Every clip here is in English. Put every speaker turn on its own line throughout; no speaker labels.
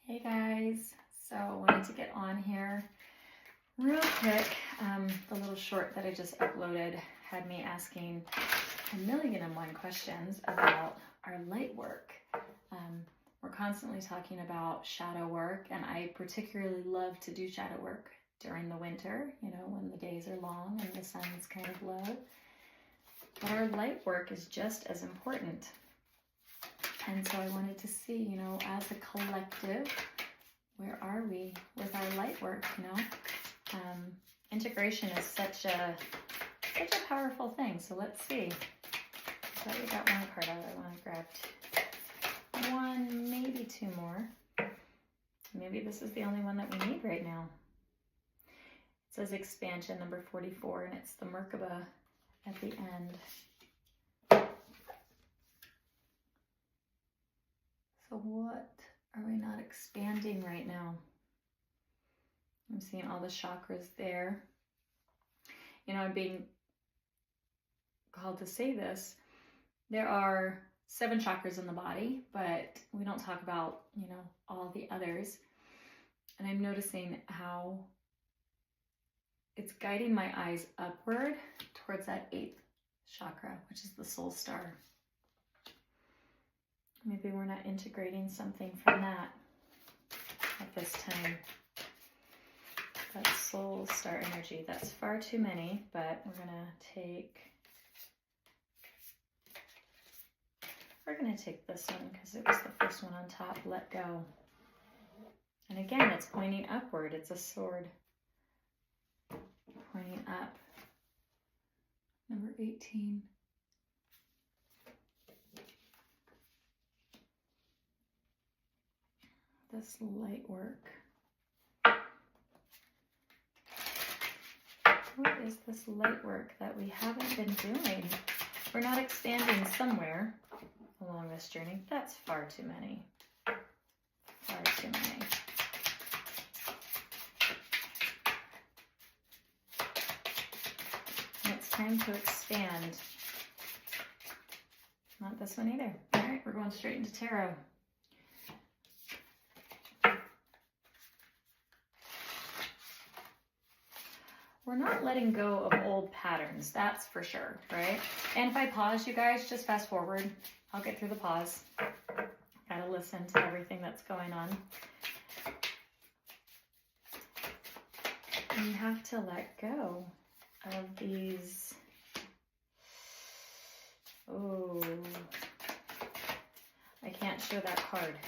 Hey guys, so I wanted to get on here real quick. The little short that I just uploaded had me asking 1,000,001 questions about our light work. We're constantly talking about shadow work, and I particularly love to do shadow work during the winter, when the days are long and the sun's kind of low. But our light work is just as important. And so I wanted to see, as a collective, where are we with our light work, Integration is such a powerful thing. So let's see. So we got one card out. I want to grab one, maybe two more. Maybe this is the only one that we need right now. It says expansion number 44, and it's the Merkaba at the end. So what are we not expanding right now? I'm seeing all the chakras there. I'm being called to say this. There are 7 chakras in the body, but we don't talk about, all the others. And I'm noticing how it's guiding my eyes upward towards that 8th chakra, which is the soul star. Maybe we're not integrating something from that at this time. That soul star energy, that's far too many, but we're gonna take this one because it was the first one on top, let go. And again, it's pointing upward. It's a sword pointing up. Number 18. This light work. What is this light work that we haven't been doing? We're not expanding somewhere along this journey. That's far too many. Far too many. And it's time to expand. Not this one either. All right, we're going straight into tarot. We're not letting go of old patterns, that's for sure, right? And if I pause, you guys, just fast forward. I'll get through the pause. Gotta listen to everything that's going on. And you have to let go of these. Oh, I can't show that card.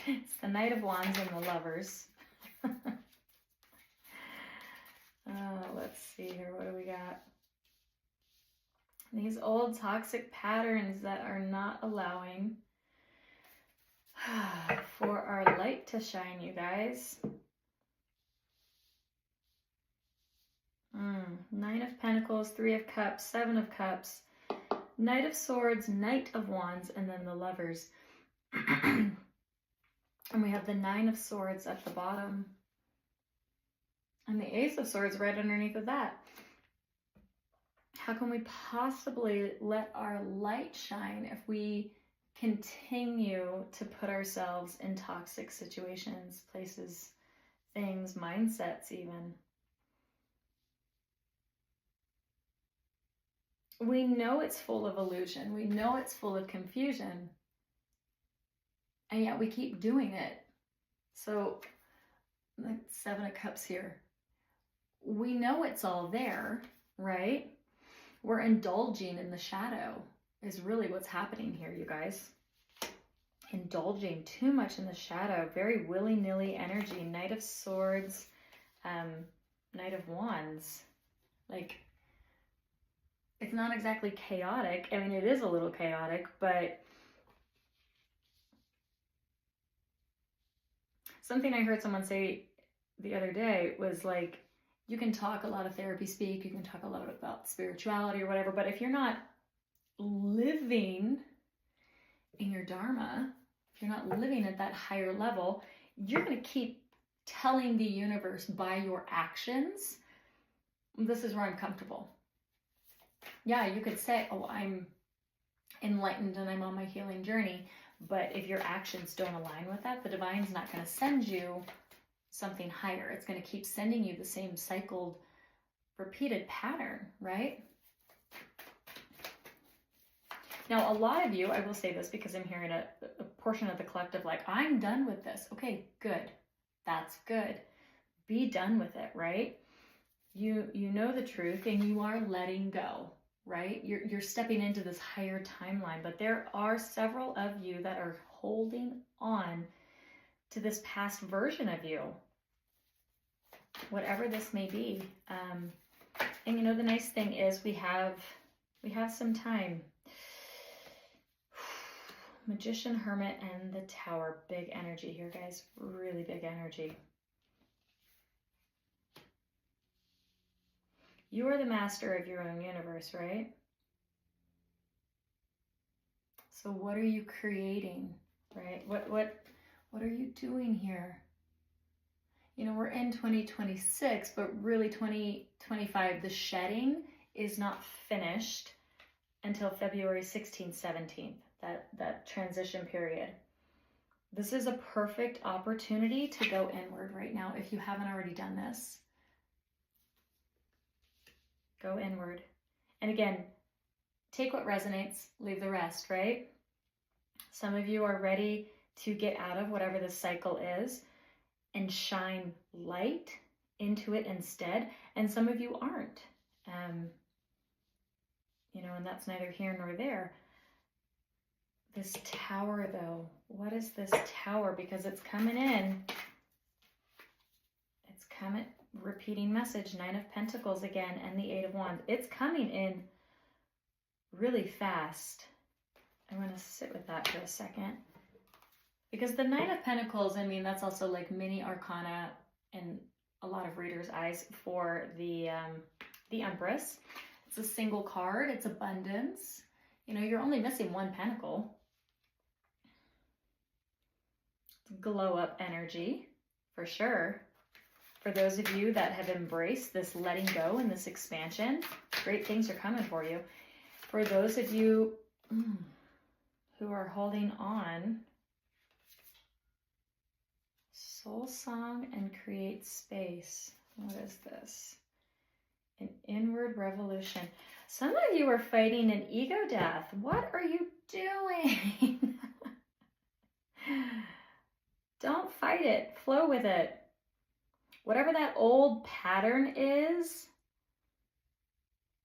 It's the Knight of Wands and the Lovers. Let's see here, what do we got? These old toxic patterns that are not allowing for our light to shine, you guys. 9 of Pentacles, 3 of Cups, 7 of Cups, Knight of Swords, Knight of Wands, and then the Lovers. And we have the 9 of Swords at the bottom. And the Ace of Swords right underneath of that. How can we possibly let our light shine if we continue to put ourselves in toxic situations, places, things, mindsets even? We know it's full of illusion. We know it's full of confusion. And yet we keep doing it. So, like 7 of Cups here. We know it's all there, right? We're indulging in the shadow is really what's happening here, you guys. Indulging too much in the shadow, very willy-nilly energy. Knight of Swords, Knight of Wands. Like, it's not exactly chaotic. I mean, it is a little chaotic, but something I heard someone say the other day was like, you can talk a lot of therapy speak, you can talk a lot about spirituality or whatever, but if you're not living in your dharma, if you're not living at that higher level, you're going to keep telling the universe by your actions, this is where I'm comfortable. Yeah, you could say, oh, I'm enlightened and I'm on my healing journey, But if your actions don't align with that, the divine's not going to send you something higher. It's going to keep sending you the same cycled, repeated pattern, right? Now, a lot of you, I will say this because I'm hearing a portion of the collective like, I'm done with this. Okay, good. That's good. Be done with it, right? You know the truth and you are letting go, right? You're stepping into this higher timeline, but there are several of you that are holding on to this past version of you, whatever this may be. And you know, the nice thing is we have some time. Magician, Hermit, and the Tower. Big energy here, guys. Really big energy. You are the master of your own universe, right? So what are you creating, right? What are you doing here? You know, we're in 2026, but really 2025, the shedding is not finished until February 16th, 17th, that transition period. This is a perfect opportunity to go inward right now if you haven't already done this. Go inward. And again, take what resonates, leave the rest, right? Some of you are ready to get out of whatever this cycle is and shine light into it instead. And some of you aren't. You know, and that's neither here nor there. This Tower, though, what is this Tower? Because it's coming in. It's coming, repeating message, Nine of Pentacles again, and the Eight of Wands. It's coming in really fast. I'm going to sit with that for a second. Because the Nine of Pentacles, I mean, that's also like mini arcana in a lot of readers' eyes for the Empress. It's a single card. It's abundance. You know, you're only missing one pentacle. It's glow up energy, for sure. For those of you that have embraced this letting go and this expansion, great things are coming for you. For those of you who are holding on, Soul Song and create space. What is this? An inward revolution. Some of you are fighting an ego death. What are you doing? Don't fight it. Flow with it. Whatever that old pattern is,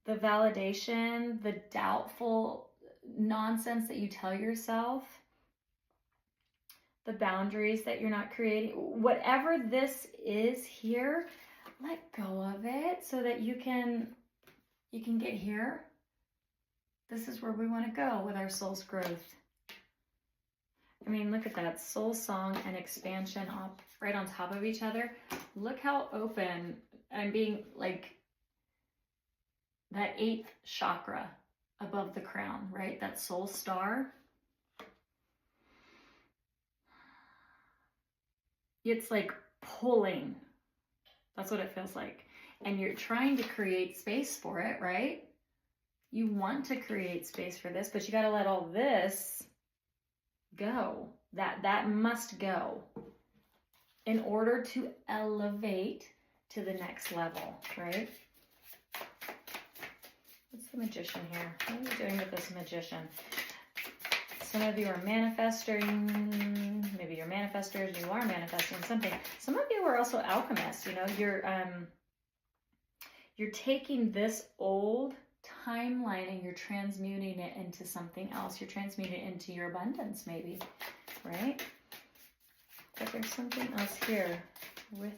the validation, the doubtful nonsense that you tell yourself, the boundaries that you're not creating, whatever this is here, let go of it so that you can get here. This is where we want to go with our soul's growth. I mean, look at that. Soul Song and expansion up right on top of each other. Look how open I'm being, like that 8th chakra above the crown, right? That soul star. It's like pulling. That's what it feels like. And you're trying to create space for it, right? You want to create space for this, but you got to let all this go. That must go in order to elevate to the next level, right? What's the Magician here? What are we doing with this Magician? Some of you are manifesting, maybe you're manifestors, you are manifesting something. Some of you are also alchemists, you know, you're taking this old timeline and you're transmuting it into something else. You're transmuting it into your abundance, maybe, right? But there's something else here with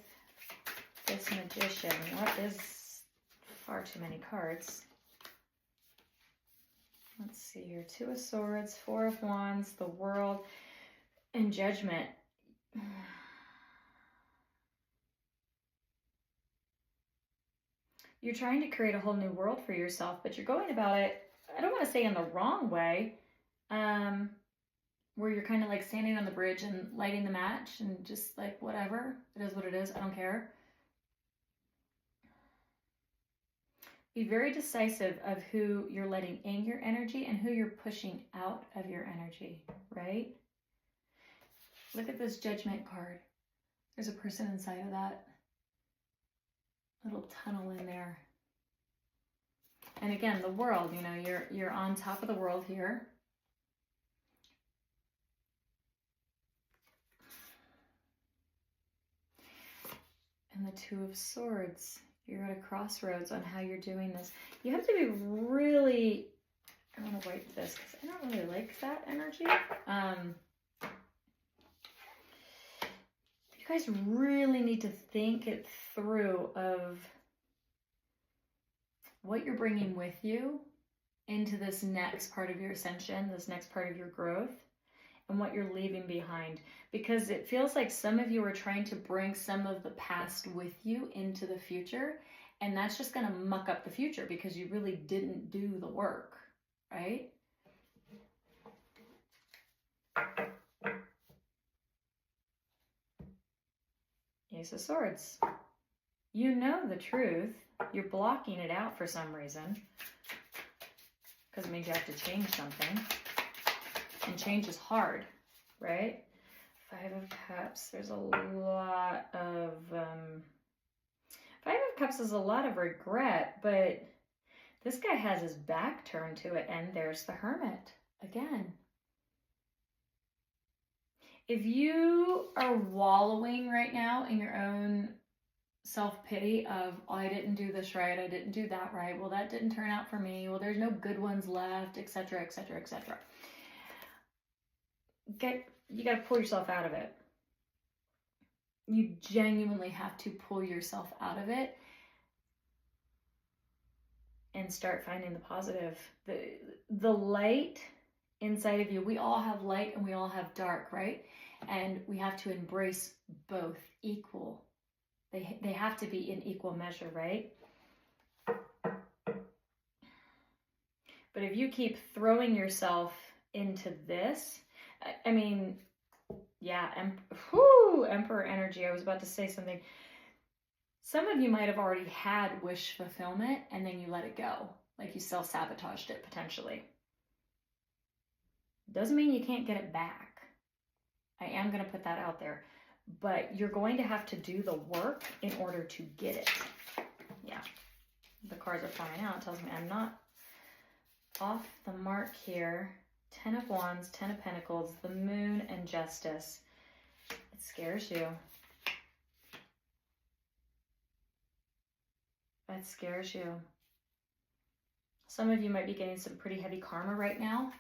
this Magician. What is far too many cards? Let's see here. 2 of Swords, 4 of Wands, the World, and Judgment. You're trying to create a whole new world for yourself, but you're going about it, I don't want to say in the wrong way, where you're kind of like standing on the bridge and lighting the match and just like, whatever, it is what it is, I don't care. Be very decisive of who you're letting in your energy and who you're pushing out of your energy, right? Look at this Judgment card. There's a person inside of that little tunnel in there. And again, the world, you know, you're on top of the world here. And the Two of Swords. You're at a crossroads on how you're doing this. You have to be really, I want to wipe this because I don't really like that energy. You guys really need to think it through of what you're bringing with you into this next part of your ascension, this next part of your growth, and what you're leaving behind. Because it feels like some of you are trying to bring some of the past with you into the future, and that's just going to muck up the future because you really didn't do the work, right? Ace of Swords. You know the truth. You're blocking it out for some reason. Because it means you have to change something. And change is hard, right? Five of Cups. There's a lot of... Five of Cups is a lot of regret, but this guy has his back turned to it, and there's the Hermit again. If you are wallowing right now in your own self-pity of, oh, I didn't do this right, I didn't do that right, well, that didn't turn out for me, well, there's no good ones left, etc., etc., etc. You got to pull yourself out of it. You genuinely have to pull yourself out of it and start finding the positive. The light inside of you, we all have light and we all have dark, right? And we have to embrace both equal. They have to be in equal measure, right? But if you keep throwing yourself into this, I mean, yeah, Emperor energy. I was about to say something. Some of you might have already had wish fulfillment and then you let it go. Like you self-sabotaged it potentially. Doesn't mean you can't get it back. I am going to put that out there. But you're going to have to do the work in order to get it. Yeah. The cards are flying out. It tells me I'm not off the mark here. 10 of Wands, 10 of Pentacles, the Moon, and Justice. It scares you. It scares you. Some of you might be getting some pretty heavy karma right now.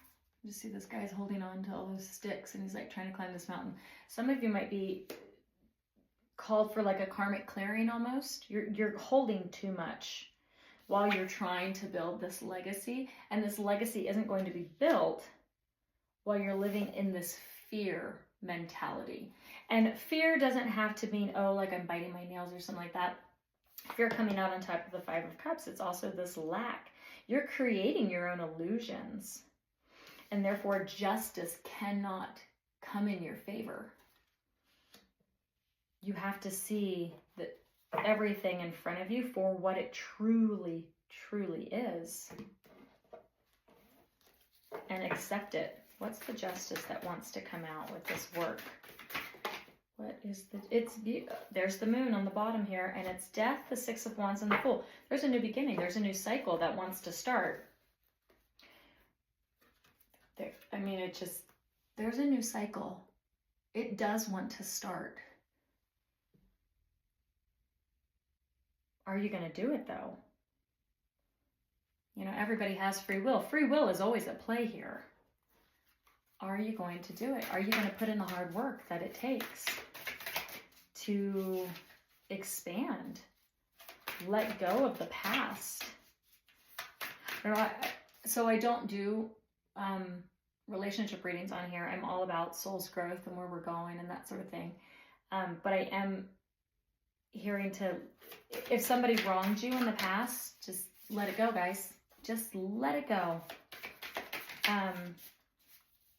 You see this guy's holding on to all those sticks and he's like trying to climb this mountain. Some of you might be called for like a karmic clearing almost. You're holding too much while you're trying to build this legacy. And this legacy isn't going to be built while you're living in this fear mentality. And fear doesn't have to mean, oh, like I'm biting my nails or something like that. Fear coming out on top of the Five of Cups, it's also this lack. You're creating your own illusions. And therefore, justice cannot come in your favor. You have to see that everything in front of you for what it truly, truly is. And accept it. What's the justice that wants to come out with this work? What is there's the Moon on the bottom here, and it's Death, the Six of Wands, and the Fool. There's a new beginning. There's a new cycle that wants to start. There's a new cycle. It does want to start. Are you going to do it though? You know, everybody has free will. Free will is always at play here. Are you going to do it? Are you going to put in the hard work that it takes to expand? Let go of the past. So I don't do relationship readings on here. I'm all about soul's growth and where we're going and that sort of thing. But I am hearing to, if somebody wronged you in the past, just let it go, guys. Just let it go.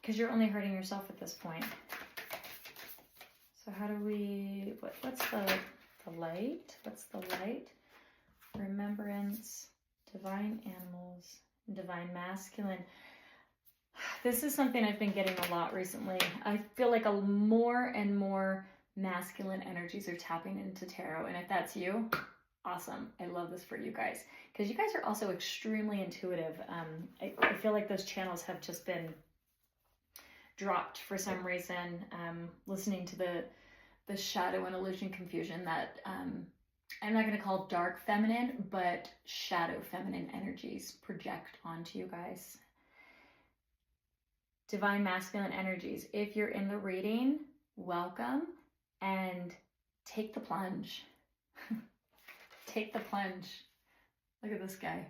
Because you're only hurting yourself at this point. So how do we, what's the light? What's the light? Remembrance, divine animals, divine masculine. This is something I've been getting a lot recently. I feel like more and more masculine energies are tapping into tarot. And if that's you, awesome. I love this for you guys. Because you guys are also extremely intuitive. I feel like those channels have just been dropped for some reason. Listening to the shadow and illusion confusion that I'm not going to call dark feminine, but shadow feminine energies project onto you guys. Divine masculine energies. If you're in the reading, welcome, and take the plunge. Take the plunge. Look at this guy.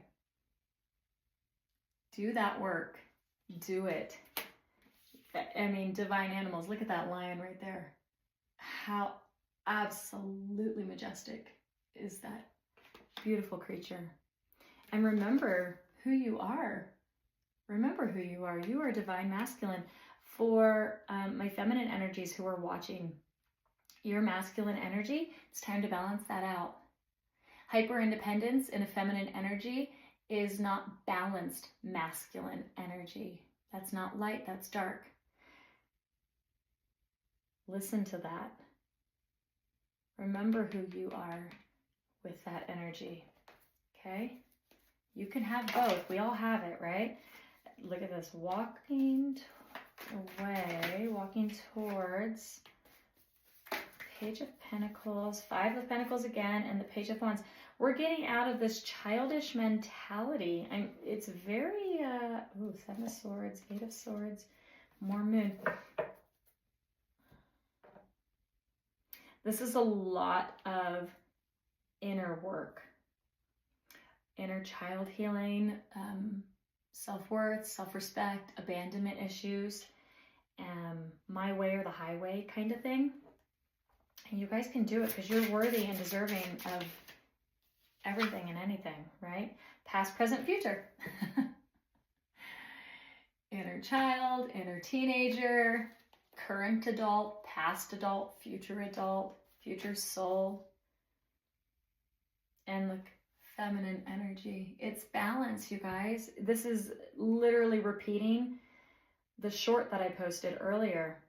Do that work. Do it. I mean, divine animals. Look at that lion right there. How absolutely majestic is that beautiful creature. And remember who you are. Remember who you are. You are divine masculine. For my feminine energies who are watching, your masculine energy, it's time to balance that out. Hyper independence in a feminine energy is not balanced masculine energy. That's not light, that's dark. Listen to that. Remember who you are with that energy. Okay? You can have both. We all have it, right? Look at this. Walking away, walking towards Page of Pentacles, Five of Pentacles again, and the Page of Wands. We're getting out of this childish mentality. And it's very, Seven of Swords, Eight of Swords, more Moon. This is a lot of inner work, inner child healing, self-worth, self-respect, abandonment issues, my way or the highway kind of thing. And you guys can do it because you're worthy and deserving of everything and anything, right? Past, present, future. Inner child, inner teenager, current adult, past adult, future soul. And look, feminine energy. It's balance, you guys. This is literally repeating the short that I posted earlier.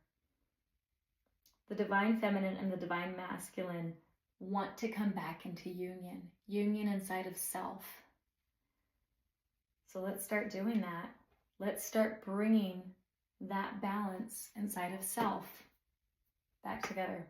The divine feminine and the divine masculine want to come back into union inside of self. So let's start doing that. Let's start bringing that balance inside of self back together.